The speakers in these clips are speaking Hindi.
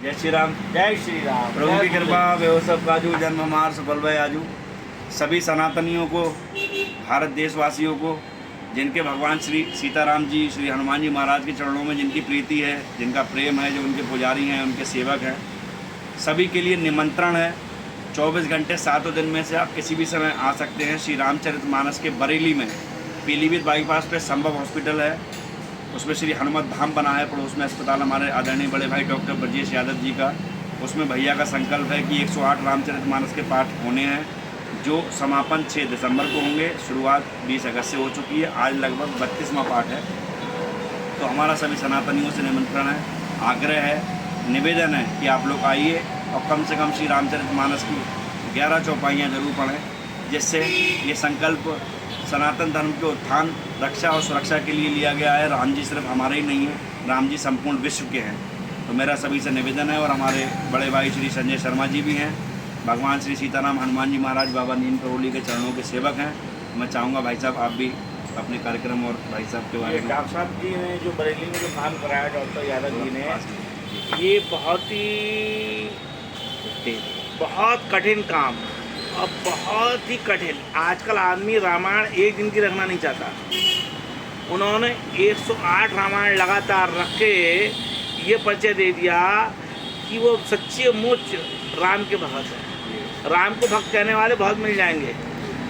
जय श्री राम। जय श्री राम। प्रभु की कृपा व्यवसव काजू जन्म हमार सफल भय आजू। सभी सनातनियों को, भारत देशवासियों को, जिनके भगवान श्री सीताराम जी, श्री हनुमान जी महाराज के चरणों में जिनकी प्रीति है, जिनका प्रेम है, जो उनके पुजारी हैं, उनके सेवक हैं, सभी के लिए निमंत्रण है। 24 घंटे 7 दिन में से आप किसी भी समय आ सकते हैं। श्री रामचरितमानस के बरेली में पीलीभीत बाईपास पे संभव हॉस्पिटल है, उसमें श्री हनुमत धाम बना है, पड़ोस में अस्पताल हमारे आदरणीय बड़े भाई डॉक्टर ब्रजेश यादव जी का। उसमें भैया का संकल्प है कि 108 रामचरितमानस के पाठ होने हैं, जो समापन 6 दिसंबर को होंगे। शुरुआत 20 अगस्त से हो चुकी है, आज लगभग 32वां पाठ है। तो हमारा सभी सनातनियों से निमंत्रण है, आग्रह है, निवेदन है कि आप लोग आइए और कम से कम श्री रामचरितमानस की 11 चौपाइयाँ जरूर पढ़ें, जिससे ये संकल्प सनातन धर्म के उत्थान, रक्षा और सुरक्षा के लिए लिया गया है। राम जी सिर्फ हमारे ही नहीं हैं, राम जी संपूर्ण विश्व के हैं। तो मेरा सभी से निवेदन है, और हमारे बड़े भाई श्री संजय शर्मा जी भी हैं, भगवान श्री सीताराम हनुमान जी महाराज बाबा नीम करोली के चरणों के सेवक हैं। मैं चाहूँगा भाई साहब आप भी अपने कार्यक्रम और भाई साहब के बारे में। डॉक्टर साहब जी ने जो बरेली में जो काम कराया डॉक्टर यादव जी ने, ये बहुत कठिन काम और बहुत ही कठिन। आजकल आदमी रामायण एक दिन की रखना नहीं चाहता। उन्होंने 108 रामायण लगातार रख के ये परिचय दे दिया कि वो सच्चे मुच राम के भक्त हैं। राम को भक्त कहने वाले बहुत मिल जाएंगे,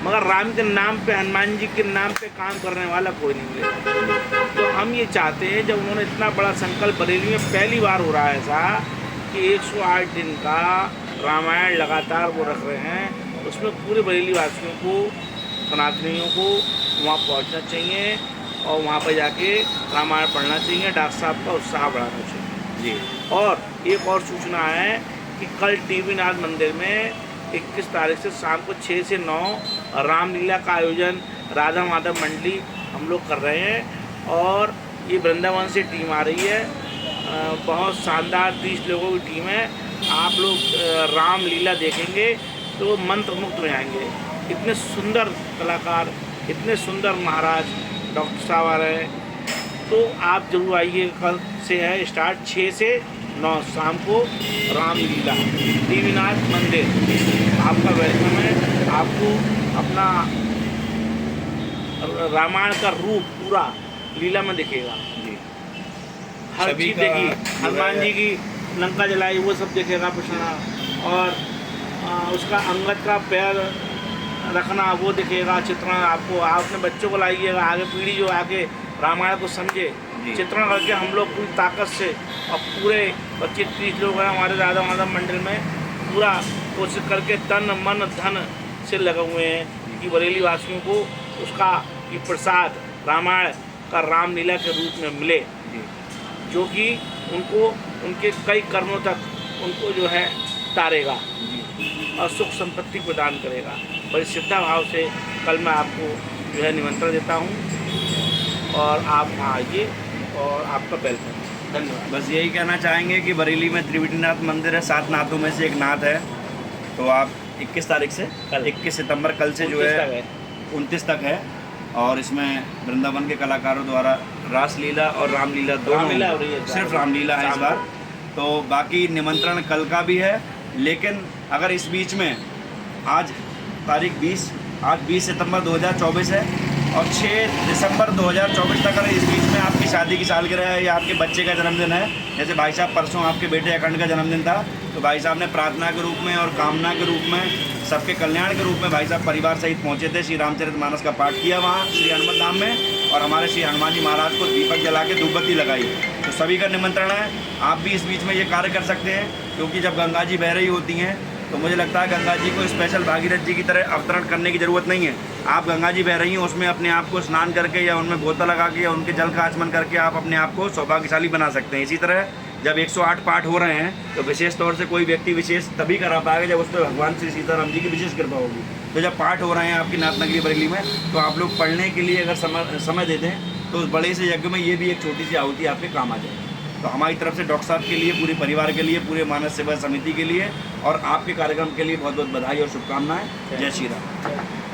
मगर राम के नाम पे, हनुमान जी के नाम पे काम करने वाला कोई नहीं मिलेगा। तो हम ये चाहते हैं, जब उन्होंने इतना बड़ा संकल्प बरेली में पहली बार हो रहा है ऐसा कि 108 दिन का रामायण लगातार वो रख रहे हैं, उसमें पूरे बरेली वासियों को, सनातनियों को वहाँ पहुँचना चाहिए और वहाँ पर जाके रामायण पढ़ना चाहिए। डॉक्टर साहब का उत्साह बढ़ाना चाहिए जी। और एक और सूचना है कि कल टीवी नाथ मंदिर में 21 तारीख से शाम को 6 से 9 रामलीला का आयोजन राधा माधव मंडली हम लोग कर रहे हैं, और ये वृंदावन से टीम आ रही है। बहुत शानदार 30 लोगों की टीम है। आप लोग रामलीला देखेंगे तो मंत्र मुग्ध हो जाएंगे। इतने सुंदर कलाकार, इतने सुंदर महाराज डॉक्टर साहब आ रहे हैं, तो आप जरूर आइए। कल से है स्टार्ट, 6 से 9 शाम को रामलीला देवीनाथ मंदिर। आपका वेलकम है। आपको अपना रामायण का रूप पूरा लीला में दिखेगा जी। हर चीज़ देखिए, हनुमान जी की लंका जलाई वो सब देखेगा पुष्णा, और उसका अंगद का पैर रखना वो दिखेगा चित्रण। आपको, आप अपने बच्चों को लाइएगा, आगे पीढ़ी जो आगे रामायण को समझे, चित्रण करके हम लोग पूरी ताकत से, और पूरे 25-30 लोग हैं हमारे राधा माधव मंडल में, पूरा कोशिश करके तन मन धन से लगे हुए हैं कि बरेली वासियों को उसका ये प्रसाद रामायण का रामलीला के रूप में मिले, जो कि उनको उनके कई कर्मों तक उनको जो है तारेगा और सुख संपत्ति प्रदान करेगा। बड़ी श्रद्धा भाव से कल मैं आपको जो है निमंत्रण देता हूँ, और आप वहाँ आइए और आपका वेलकम। धन्यवाद। बस यही कहना चाहेंगे कि बरेली में त्रिवेणीनाथ मंदिर है, 7 नाथों में से एक नाथ है। तो आप 21 तारीख से, कल 21 सितंबर कल से जो है 29 तक है, और इसमें वृंदावन के कलाकारों द्वारा रासलीला और रामलीला दोनों, सिर्फ रामलीला है इस बार। तो बाकी निमंत्रण कल का भी है, लेकिन अगर इस बीच में आज तारीख 20, आज 20 सितंबर 2024 है, और 6 दिसंबर 2024 तक अगर इस बीच में आपकी शादी की सालगिरह है या आपके बच्चे का जन्मदिन है, जैसे भाई साहब परसों आपके बेटे अखंड का जन्मदिन था, तो भाई साहब ने प्रार्थना के रूप में और कामना के रूप में, सबके कल्याण के रूप में भाई साहब परिवार सहित पहुंचे थे। श्री रामचरितमानस का पाठ किया वहाँ श्री हनुमत धाम में, और हमारे श्री हनुमान जी महाराज को दीपक जला के धूपबत्ती लगाई। तो सभी का निमंत्रण है, आप भी इस बीच में ये कार्य कर सकते हैं, क्योंकि जब गंगा जी बह रही होती हैं तो मुझे लगता है गंगा जी को स्पेशल भागीरथ जी की तरह अवतरण करने की ज़रूरत नहीं है। आप गंगा जी बह रही हैं, उसमें अपने आप को स्नान करके या उनमें गोता लगा के या उनके जल का आचमन करके आप अपने आप को सौभाग्यशाली बना सकते हैं। इसी तरह जब 108 पाठ हो रहे हैं, तो विशेष तौर से कोई व्यक्ति विशेष तभी करा पाएगा जब उस पर भगवान श्री सीताराम जी की विशेष कृपा होगी। तो जब पाठ हो रहे हैं आपकी नाथ नगरी बरेली में, तो आप लोग पढ़ने के लिए अगर समय देते हैं, तो उस बड़े से यज्ञ में ये भी एक छोटी सी आहुति आपके काम आ जाएगी। तो हमारी तरफ से डॉक्टर साहब के लिए, पूरे परिवार के लिए, पूरे मानस सेवा समिति के लिए और आपके कार्यक्रम के लिए बहुत बहुत बधाई और शुभकामनाएं। जय श्री राम।